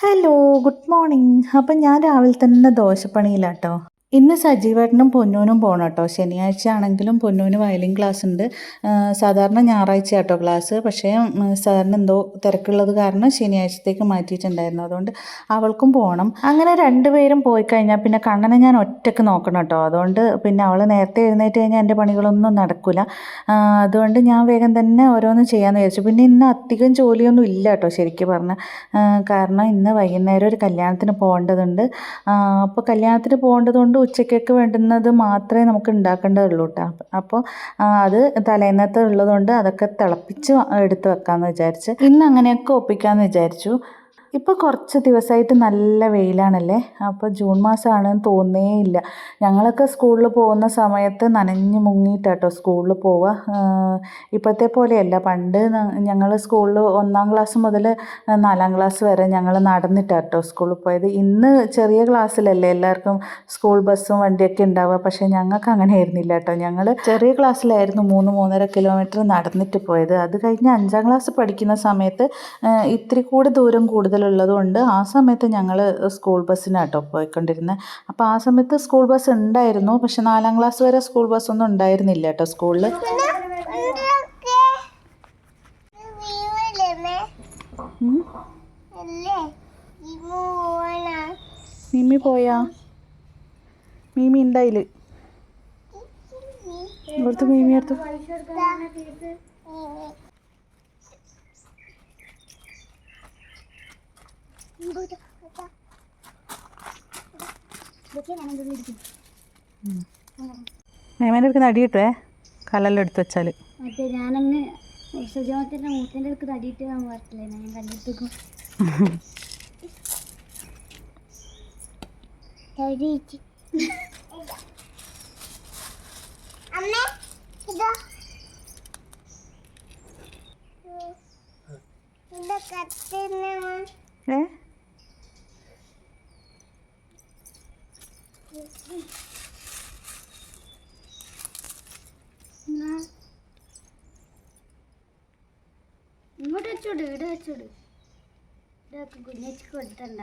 Hello, good morning. അപ്പം ഞാൻ രാവിലെ തന്നെ ദോശപ്പണിയിലാട്ടോ. ഇന്ന് സജീവേട്ടനും പൊന്നൂനും പോകണം കേട്ടോ. ശനിയാഴ്ച ആണെങ്കിലും പൊന്നൂന് വയലിൻ ക്ലാസ് ഉണ്ട്. സാധാരണ ഞായറാഴ്ച കേട്ടോ ക്ലാസ്. പക്ഷേ സാറിന് എന്തോ തിരക്കുള്ളത് കാരണം ശനിയാഴ്ചത്തേക്ക് മാറ്റിയിട്ടുണ്ടായിരുന്നു. അതുകൊണ്ട് അവൾക്കും പോകണം. അങ്ങനെ രണ്ടുപേരും പോയി കഴിഞ്ഞാൽ പിന്നെ കണ്ണനെ ഞാൻ ഒറ്റയ്ക്ക് നോക്കണം കേട്ടോ. അതുകൊണ്ട് പിന്നെ അവൾ നേരത്തെ എഴുന്നേറ്റ് കഴിഞ്ഞാൽ എൻ്റെ പണികളൊന്നും നടക്കില്ല. അതുകൊണ്ട് ഞാൻ വേഗം തന്നെ ഓരോന്ന് ചെയ്യാമെന്ന് വിചാരിച്ചു. പിന്നെ ഇന്ന് അധികം ജോലിയൊന്നും ഇല്ല കേട്ടോ ശരിക്കും പറഞ്ഞാൽ. കാരണം ഇന്ന് വൈകുന്നേരം ഒരു കല്യാണത്തിന് പോകേണ്ടതുണ്ട്. അപ്പോൾ കല്യാണത്തിന് പോകേണ്ടതുകൊണ്ട് ഉച്ചയ്ക്കൊക്കെ വേണ്ടുന്നത് മാത്രമേ നമുക്ക് ഉണ്ടാക്കേണ്ടതുള്ളൂ കേട്ടോ. അപ്പോൾ അത് തലേന്നത്തെ ഉള്ളതുകൊണ്ട് അതൊക്കെ തിളപ്പിച്ച് എടുത്ത് വെക്കാമെന്ന് വിചാരിച്ച് ഇന്ന് അങ്ങനെയൊക്കെ ഒപ്പിക്കാമെന്ന് വിചാരിച്ചു. ഇപ്പോൾ കുറച്ച് ദിവസമായിട്ട് നല്ല വെയിലാണല്ലേ. അപ്പോൾ ജൂൺ മാസമാണെന്ന് തോന്നേ ഇല്ല. ഞങ്ങളൊക്കെ സ്കൂളിൽ പോകുന്ന സമയത്ത് നനഞ്ഞ് മുങ്ങിയിട്ടാട്ടോ സ്കൂളിൽ പോവുക. ഇപ്പോഴത്തെ പോലെയല്ല. പണ്ട് ഞങ്ങൾ സ്കൂളിൽ 1-ാം ക്ലാസ് മുതൽ 4-ാം ക്ലാസ് വരെ ഞങ്ങൾ നടന്നിട്ടാട്ടോ സ്കൂളിൽ പോയത്. ഇന്ന് ചെറിയ ക്ലാസ്സിലല്ലേ എല്ലാവർക്കും സ്കൂൾ ബസ്സും വണ്ടിയൊക്കെ ഉണ്ടാവുക. പക്ഷേ ഞങ്ങൾക്ക് അങ്ങനെ ആയിരുന്നില്ല കേട്ടോ. ഞങ്ങൾ ചെറിയ ക്ലാസ്സിലായിരുന്നു 3-3.5 കിലോമീറ്റർ നടന്നിട്ട് പോയത്. അത് കഴിഞ്ഞ് 5-ാം ക്ലാസ് പഠിക്കുന്ന സമയത്ത് ഇത്തിരി കൂടി ദൂരം കൂടുതലുള്ളത് കൊണ്ട് ആ സമയത്ത് ഞങ്ങൾ സ്കൂൾ ബസ്സിനാട്ടോ പോയിക്കൊണ്ടിരുന്നത്. അപ്പോൾ ആ സമയത്ത് സ്കൂൾ ബസ് ഉണ്ടായിരുന്നു. പക്ഷെ 4-ാം ക്ലാസ് വരെ സ്കൂൾ ബസ്സൊന്നും ഉണ്ടായിരുന്നില്ല കേട്ടോ സ്കൂളിൽ. മിമ്മി പോയാ? മിമി ഉണ്ടായില്ല. ഇവിടുത്തെ മിമി എടുത്തു. മേമേൻ്റെ അടുത്ത് നടി കിട്ടുവേ കല്ലെല്ലാം എടുത്ത് വെച്ചാൽ. മറ്റേ ഞാനങ്ങ് സുജാമത്തിൻ്റെ മൂത്തിൻ്റെ അടുത്ത് തടിയിട്ട് ഞാൻ പറ്റില്ല. ഞാൻ കണ്ടിട്ടേക്കും ഇങ്ങോട്ട് വെച്ചോട്, ഇവിടെ വെച്ചോട്. ഇതൊക്കെ കുഞ്ഞേച്ചി കൊടുത്തണ്ട.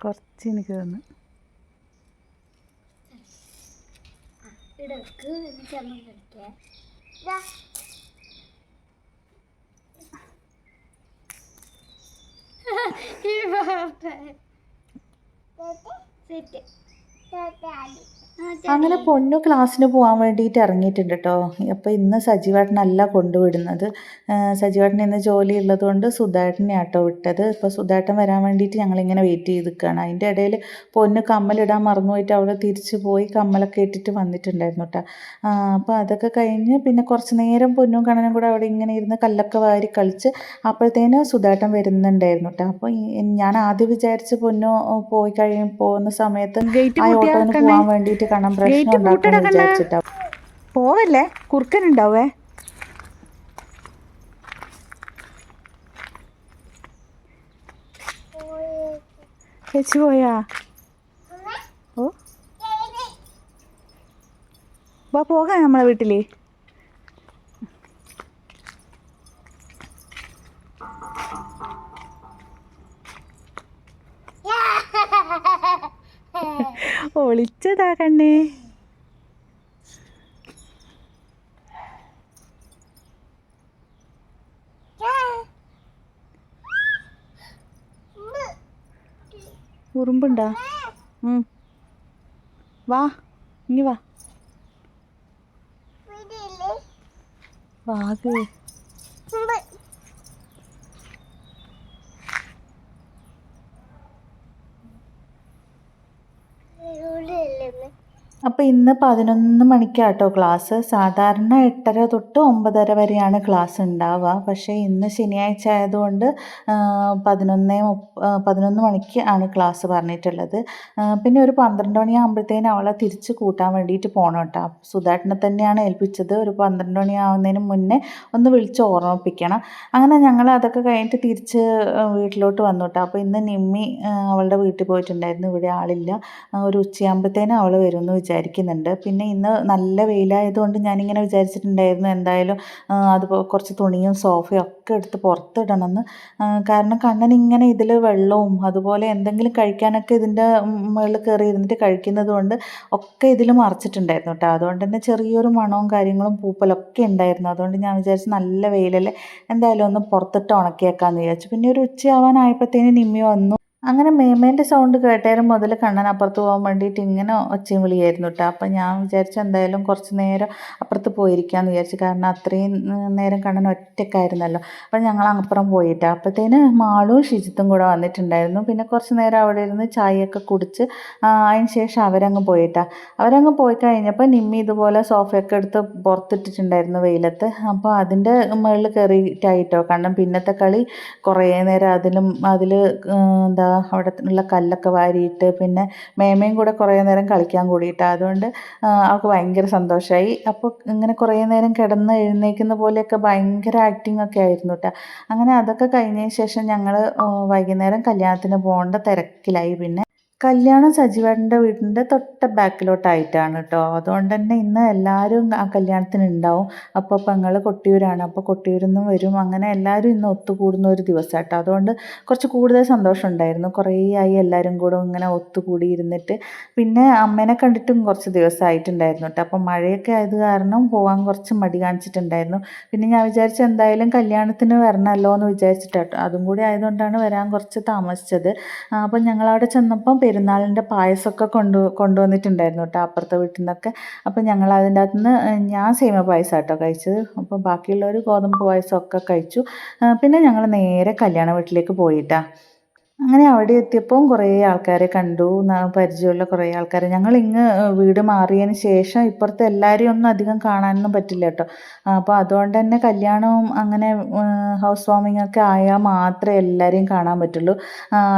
കുറച്ച് എനിക്ക് തന്നു. ഇടക്ക് എനിക്കമ്മ കളിക്കാം. അങ്ങനെ പൊന്നു ക്ലാസ്സിന് പോകാൻ വേണ്ടിയിട്ട് ഇറങ്ങിയിട്ടുണ്ട് കേട്ടോ. അപ്പോൾ ഇന്ന് സജീവേട്ടനല്ല കൊണ്ടുവിടുന്നത്. സജീവേട്ടൻ ഇന്ന് ജോലി ഉള്ളതുകൊണ്ട് സുധേട്ടനെ ആട്ടോ വിട്ടത്. ഇപ്പോൾ സുധേട്ടൻ വരാൻ വേണ്ടിയിട്ട് ഞങ്ങളിങ്ങനെ വെയിറ്റ് ചെയ്ത് നിൽക്കുകയാണ്. അതിൻ്റെ ഇടയിൽ പൊന്നു കമ്മലിടാൻ മറന്നുപോയിട്ട് അവിടെ തിരിച്ച് പോയി കമ്മലൊക്കെ ഇട്ടിട്ട് വന്നിട്ടുണ്ടായിരുന്നു കേട്ടോ. അപ്പോൾ അതൊക്കെ കഴിഞ്ഞ് പിന്നെ കുറച്ച് നേരം പൊന്നും കണ്ണനും കൂടെ അവിടെ ഇങ്ങനെ ഇരുന്ന് കല്ലൊക്കെ വാരി കളിച്ച് അപ്പോഴത്തേന് സുധേട്ടൻ വരുന്നുണ്ടായിരുന്നു കേട്ടോ. അപ്പോൾ ഞാൻ ആദ്യം വിചാരിച്ച് പൊന്നു പോയി പോകുന്ന സമയത്ത് ആ ഓട്ടോന് പോകാൻ വേണ്ടിയിട്ട് കാണാൻ പ്രശ്നം ഉണ്ടാക്കുമെന്ന് വിചാരിച്ചിട്ടാ. പോവല്ലേ, കുറുക്കനുണ്ടാവേ. ചേച്ചി പോയാ? ഓ വാ പോകാം നമ്മളെ വീട്ടില്. ഒളിച്ചതാ കണ്ണേ. ഉറുമ്പുണ്ടാ? വാ ഇനി വാ. വാഗ് അപ്പോൾ ഇന്ന് 11 മണിക്കാട്ടോ ക്ലാസ്. സാധാരണ 8:30 തൊട്ട് 9:30 വരെയാണ് ക്ലാസ് ഉണ്ടാവുക. പക്ഷേ ഇന്ന് ശനിയാഴ്ച ആയതുകൊണ്ട് 11 മണിക്ക് ആണ് ക്ലാസ് പറഞ്ഞിട്ടുള്ളത്. പിന്നെ ഒരു 12 മണിയാകുമ്പോഴത്തേനും അവളെ തിരിച്ച് കൂട്ടാൻ വേണ്ടിയിട്ട് പോകണം കേട്ടോ. സുധേട്ടനെ തന്നെയാണ് ഏൽപ്പിച്ചത്. ഒരു 12 മണിയാവുന്നതിന് മുന്നേ ഒന്ന് വിളിച്ച് ഓർമ്മിപ്പിക്കണം. അങ്ങനെ ഞങ്ങൾ അതൊക്കെ കഴിഞ്ഞിട്ട് തിരിച്ച് വീട്ടിലോട്ട് വന്നു കേട്ടോ. അപ്പോൾ ഇന്ന് നിമ്മി അവളുടെ വീട്ടിൽ പോയിട്ടുണ്ടായിരുന്നു. ഇവിടെ ആളില്ല. ഒരു ഉച്ചയാകുമ്പോഴത്തേനും അവൾ വരുമെന്ന് വിചാരിച്ചു. വിചാരിക്കുന്നുണ്ട്. പിന്നെ ഇന്ന് നല്ല വെയിലായതുകൊണ്ട് ഞാനിങ്ങനെ വിചാരിച്ചിട്ടുണ്ടായിരുന്നു എന്തായാലും അത് കുറച്ച് തുണിയും സോഫയും ഒക്കെ എടുത്ത് പുറത്തിടണമെന്ന്. കാരണം കണ്ണനിങ്ങനെ ഇതിൽ വെള്ളവും അതുപോലെ എന്തെങ്കിലും കഴിക്കാനൊക്കെ ഇതിൻ്റെ മുകളിൽ കയറി ഇരുന്നിട്ട് കഴിക്കുന്നത് കൊണ്ട് ഒക്കെ ഇതിൽ മറിച്ചിട്ടുണ്ടായിരുന്നു കേട്ടോ. അതുകൊണ്ട് തന്നെ ചെറിയൊരു മണവും കാര്യങ്ങളും പൂപ്പലൊക്കെ ഉണ്ടായിരുന്നു. അതുകൊണ്ട് ഞാൻ വിചാരിച്ചു നല്ല വെയിലല്ലേ, എന്തായാലും ഒന്ന് പുറത്തിട്ട് ഉണക്കിയേക്കാമെന്ന് വിചാരിച്ചു. പിന്നെ ഒരു ഉച്ചയാവാനായപ്പോഴത്തേന് നിമ്മി വന്നു. അങ്ങനെ മേമേൻ്റെ സൗണ്ട് കേട്ടേരം മുതൽ കണ്ണൻ അപ്പുറത്ത് പോകാൻ വേണ്ടിയിട്ട് ഇങ്ങനെ ഒച്ചയും വിളിയായിരുന്നു കേട്ടോ. അപ്പം ഞാൻ വിചാരിച്ചു എന്തായാലും കുറച്ച് നേരം അപ്പുറത്ത് പോയിരിക്കാമെന്ന് വിചാരിച്ചു. കാരണം അത്രയും നേരം കണ്ണൻ ഒറ്റയ്ക്കായിരുന്നല്ലോ. അപ്പം ഞങ്ങൾ അപ്പുറം പോയിട്ടാ. അപ്പോഴത്തേന് മാളും ഷിജിത്തും കൂടെ വന്നിട്ടുണ്ടായിരുന്നു. പിന്നെ കുറച്ച് നേരം അവിടെ ഇരുന്ന് ചായയൊക്കെ കുടിച്ച് അതിന് ശേഷം അവരങ്ങ് പോയിട്ടാ. അവരങ്ങ് പോയി കഴിഞ്ഞപ്പോൾ നിമ്മി ഇതുപോലെ സോഫയൊക്കെ എടുത്ത് പുറത്തിട്ടിട്ടുണ്ടായിരുന്നു വെയിലത്ത്. അപ്പോൾ അതിൻ്റെ മുകളിൽ കയറിയിട്ടായിട്ടോ കണ്ണൻ പിന്നത്തെ കളി കുറേ നേരം അതിൽ എന്താ അവിടെ ഉള്ള കല്ലൊക്കെ വാരിയിട്ട് പിന്നെ മേമയും കൂടെ കുറേ നേരം കളിക്കാൻ കൂടിയിട്ട്. അതുകൊണ്ട് അവൾക്ക് ഭയങ്കര സന്തോഷമായി. അപ്പോൾ ഇങ്ങനെ കുറേ നേരം കിടന്ന് എഴുന്നേൽക്കുന്ന പോലെയൊക്കെ ഭയങ്കര ആക്ടിങ് ഒക്കെ ആയിരുന്നു കേട്ടോ. അങ്ങനെ അതൊക്കെ കഴിഞ്ഞതിന് ശേഷം ഞങ്ങൾ വൈകുന്നേരം കല്യാണത്തിന് പോകേണ്ട തിരക്കിലായി. പിന്നെ കല്യാണം സജീവേട്ടൻ്റെ വീടിൻ്റെ തൊട്ട് ബാക്കിലോട്ടായിട്ടാണ് കേട്ടോ. അതുകൊണ്ട് തന്നെ ഇന്ന് എല്ലാവരും ആ കല്യാണത്തിന് ഉണ്ടാവും. അപ്പോൾ പെങ്ങൾ കൊട്ടിയൂരാണ്, അപ്പോൾ കൊട്ടിയൂരിൽ നിന്നും വരും. അങ്ങനെ എല്ലാവരും ഇന്ന് ഒത്തുകൂടുന്ന ഒരു ദിവസം കേട്ടോ. അതുകൊണ്ട് കുറച്ച് കൂടുതൽ സന്തോഷം ഉണ്ടായിരുന്നു. കുറേ ആയി എല്ലാവരും കൂടെ ഇങ്ങനെ ഒത്തുകൂടി ഇരുന്നിട്ട്. പിന്നെ അമ്മേനെ കണ്ടിട്ടും കുറച്ച് ദിവസമായിട്ടുണ്ടായിരുന്നു കേട്ടോ. അപ്പോൾ മഴയൊക്കെ ആയത് കാരണം പോകാൻ കുറച്ച് മടി കാണിച്ചിട്ടുണ്ടായിരുന്നു. പിന്നെ ഞാൻ വിചാരിച്ചു എന്തായാലും കല്യാണത്തിന് വരണമല്ലോ എന്ന് വിചാരിച്ചിട്ടോ. അതും കൂടി ആയതുകൊണ്ടാണ് വരാൻ കുറച്ച് താമസിച്ചത്. അപ്പോൾ ഞങ്ങളവിടെ ചെന്നപ്പം പെരുന്നാളിൻ്റെ പായസമൊക്കെ കൊണ്ടുവന്നിട്ടുണ്ടായിരുന്നു കേട്ടോ അപ്പുറത്തെ വീട്ടിൽ നിന്നൊക്കെ. അപ്പോൾ ഞങ്ങൾ അതിൻ്റെ അകത്ത് നിന്ന് ഞാൻ സേമിയ പായസം കേട്ടോ കഴിച്ചത്. അപ്പോൾ ബാക്കിയുള്ളവർ ഗോതമ്പ് പായസമൊക്കെ കഴിച്ചു. പിന്നെ ഞങ്ങൾ നേരെ കല്യാണ വീട്ടിലേക്ക് പോയിട്ടാ. അങ്ങനെ അവിടെ എത്തിയപ്പോൾ കുറേ ആൾക്കാരെ കണ്ടു, പരിചയമുള്ള കുറേ ആൾക്കാരെ. ഞങ്ങളിങ്ങ് വീട് മാറിയതിന് ശേഷം ഇപ്പുറത്തെ എല്ലാവരെയും ഒന്നും അധികം കാണാനൊന്നും പറ്റില്ല കേട്ടോ. അപ്പോൾ അതുകൊണ്ട് തന്നെ കല്യാണവും അങ്ങനെ ഹൗസ് വാമിംഗ് ഒക്കെ ആയാൽ മാത്രമേ എല്ലാവരെയും കാണാൻ പറ്റുള്ളൂ.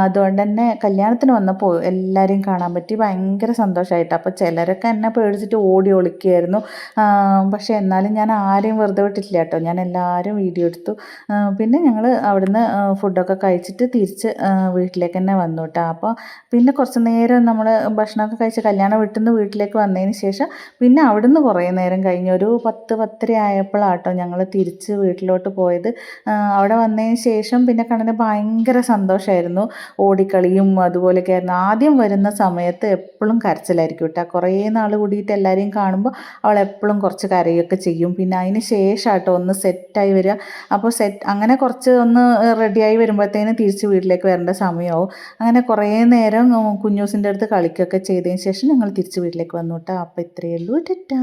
അതുകൊണ്ട് തന്നെ കല്യാണത്തിന് വന്നപ്പോൾ എല്ലാവരെയും കാണാൻ പറ്റി. ഭയങ്കര സന്തോഷമായിട്ട്. അപ്പോൾ ചിലരൊക്കെ എന്നെ പേടിച്ചിട്ട് ഓടി ഒളിക്കുകയായിരുന്നു. പക്ഷേ എന്നാലും ഞാൻ ആരെയും വെറുതെ വിട്ടിട്ടില്ല കേട്ടോ. ഞാൻ എല്ലാവരും വീഡിയോ എടുത്തു. പിന്നെ ഞങ്ങൾ അവിടുന്ന് ഫുഡൊക്കെ കഴിച്ചിട്ട് തിരിച്ച് വീട്ടിലേക്ക് തന്നെ വന്നു കേട്ടോ. അപ്പോൾ പിന്നെ കുറച്ച് നേരം നമ്മൾ ഭക്ഷണമൊക്കെ കഴിച്ച് കല്യാണ വീട്ടിൽ നിന്ന് വീട്ടിലേക്ക് വന്നതിന് ശേഷം പിന്നെ അവിടുന്ന് കുറേ നേരം കഴിഞ്ഞ് ഒരു 10-10:30 ആയപ്പോഴാട്ടോ ഞങ്ങൾ തിരിച്ച് വീട്ടിലോട്ട് പോയത്. അവിടെ വന്നതിന് ശേഷം പിന്നെ കണ്ണന് ഭയങ്കര സന്തോഷമായിരുന്നു. ഓടിക്കളിയും അതുപോലെയൊക്കെ ആയിരുന്നു. ആദ്യം വരുന്ന സമയത്ത് എപ്പോഴും കരച്ചിലായിരിക്കും കേട്ടോ. കുറേ നാൾ കൂടിയിട്ട് എല്ലാവരെയും കാണുമ്പോൾ അവൾ എപ്പോഴും കുറച്ച് കരയൊക്കെ ചെയ്യും. പിന്നെ അതിന് ശേഷം കേട്ടോ ഒന്ന് സെറ്റായി വരിക. അപ്പോൾ അങ്ങനെ കുറച്ച് ഒന്ന് റെഡിയായി വരുമ്പോഴത്തേന് തിരിച്ച് വീട്ടിലേക്ക് വരേണ്ട സമയമാവും. അങ്ങനെ കുറേ നേരം കുഞ്ഞൂസിൻ്റെ അടുത്ത് കളിക്കുകയൊക്കെ ചെയ്തതിന് ശേഷം ഞങ്ങൾ തിരിച്ച് വീട്ടിലേക്ക് വന്നു കേട്ടോ. അപ്പോൾ ഇത്രയേ ഉള്ളൂ. ടാറ്റാ.